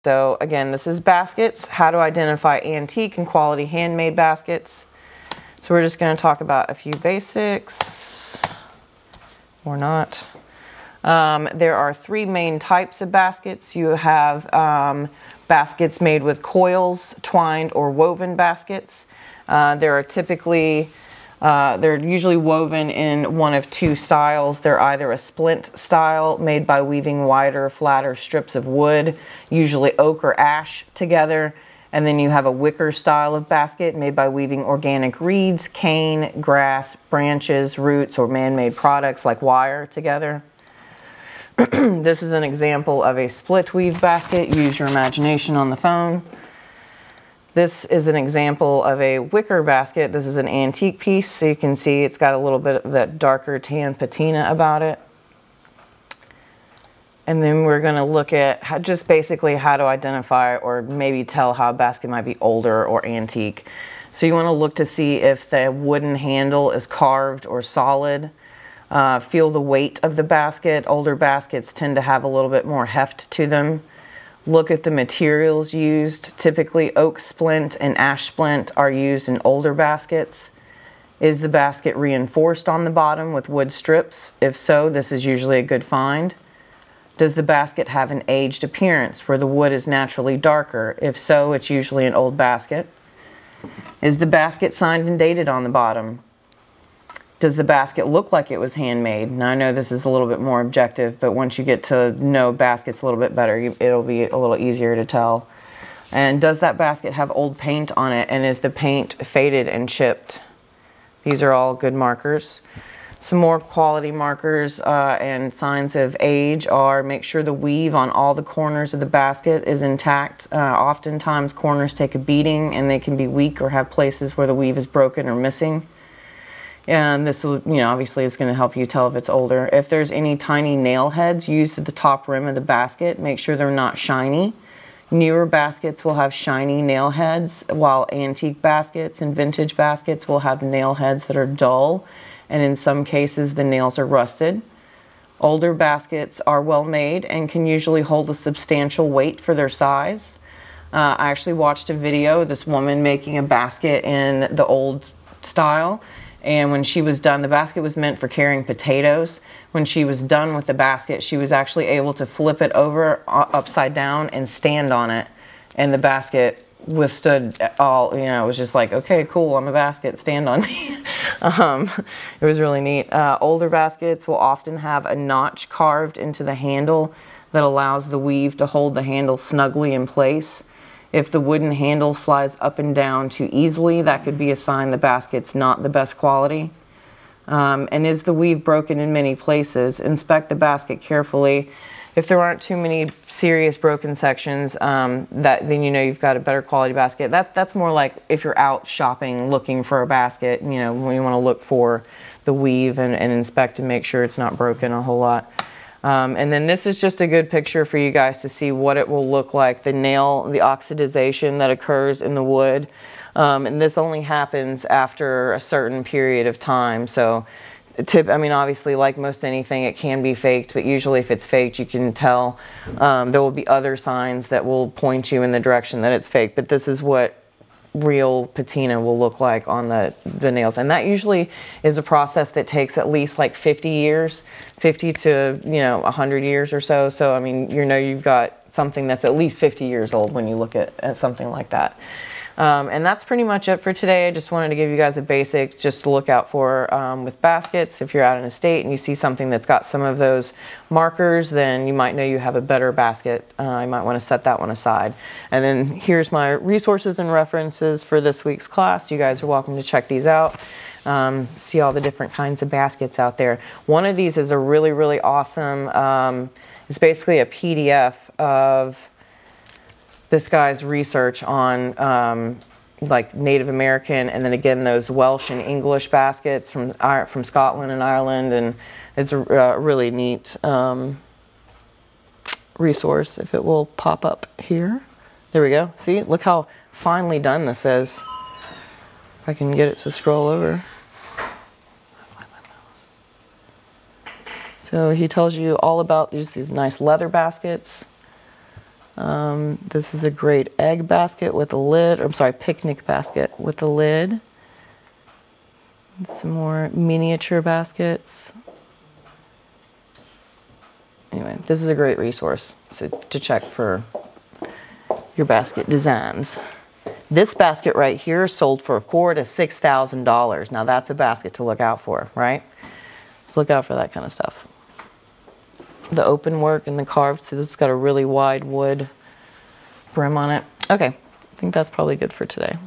So again, this is baskets, how to identify antique and quality handmade baskets. So we're just going to talk about a few basics, or not. There are three main types of baskets. You have baskets made with coils, twined, or woven baskets. They're usually woven in one of two styles. They're either a splint style made by weaving wider, flatter strips of wood, usually oak or ash, together. And then you have a wicker style of basket made by weaving organic reeds, cane, grass, branches, roots, or man-made products like wire together. This is an example of a split weave basket. Use your imagination on the phone. This is an example of a wicker basket. This is an antique piece, so you can see it's got a little bit of that darker tan patina about it. And then we're going to look at just basically how to identify or maybe tell how a basket might be older or antique. So you want to look to see if the wooden handle is carved or solid. Feel the weight of the basket. Older baskets tend to have a little bit more heft to them. Look at the materials used. Typically oak splint and ash splint are used in older baskets. Is the basket reinforced on the bottom with wood strips? If so, this is usually a good find. Does the basket have an aged appearance where the wood is naturally darker? If so, it's usually an old basket. Is the basket signed and dated on the bottom? Does the basket look like it was handmade? Now I know this is a little bit more objective, but once you get to know baskets a little bit better, it'll be a little easier to tell. And does that basket have old paint on it? And is the paint faded and chipped? These are all good markers. Some more quality markers and signs of age are: make sure the weave on all the corners of the basket is intact. Oftentimes corners take a beating and they can be weak or have places where the weave is broken or missing. And this will, obviously it's going to help you tell if it's older. If there's any tiny nail heads used at the top rim of the basket, make sure they're not shiny. Newer baskets will have shiny nail heads, while antique baskets and vintage baskets will have nail heads that are dull, and in some cases the nails are rusted. Older baskets are well made and can usually hold a substantial weight for their size. I actually watched a video of this woman making a basket in the old style. And when she was done, the basket was meant for carrying potatoes. When she was done with the basket, she was actually able to flip it over upside down and stand on it. And the basket withstood all, it was just like, okay, cool, I'm a basket, stand on me. It was really neat. Older baskets will often have a notch carved into the handle that allows the weave to hold the handle snugly in place. If the wooden handle slides up and down too easily, that could be a sign the basket's not the best quality. And is the weave broken in many places? Inspect the basket carefully. If there aren't too many serious broken sections, then you've got a better quality basket. That's more like if you're out shopping looking for a basket, when you want to look for the weave and inspect and make sure it's not broken a whole lot. And then this is just a good picture for you guys to see what it will look like, the oxidization that occurs in the wood. And this only happens after a certain period of time. So obviously like most anything, it can be faked, but usually if it's faked, you can tell. There will be other signs that will point you in the direction that it's fake, but this is what real patina will look like on the nails. And that usually is a process that takes at least like 50 years, 50 to 100 years or so. So you've got something that's at least 50 years old when you look at something like that. And that's pretty much it for today. I just wanted to give you guys a basic just to look out for with baskets. If you're out in a state and you see something that's got some of those markers, then you might know you have a better basket. You might want to set that one aside. And then here's my resources and references for this week's class. You guys are welcome to check these out. See all the different kinds of baskets out there. One of these is a really, really awesome, it's basically a PDF of this guy's research on like Native American, and then again those Welsh and English baskets from Scotland and Ireland, and it's a really neat resource. If it will pop up here, there we go. See, look how finely done this is. If I can get it to scroll over. So he tells you all about these nice leather baskets. This is a great egg basket with a lid, or I'm sorry, picnic basket with a lid. And some more miniature baskets. Anyway, this is a great resource to check for your basket designs. This basket right here sold for $4,000 to $6,000. Now that's a basket to look out for, right? So look out for that kind of stuff. The open work and the carved, so this has got a really wide wood brim on it. Okay, I think that's probably good for today.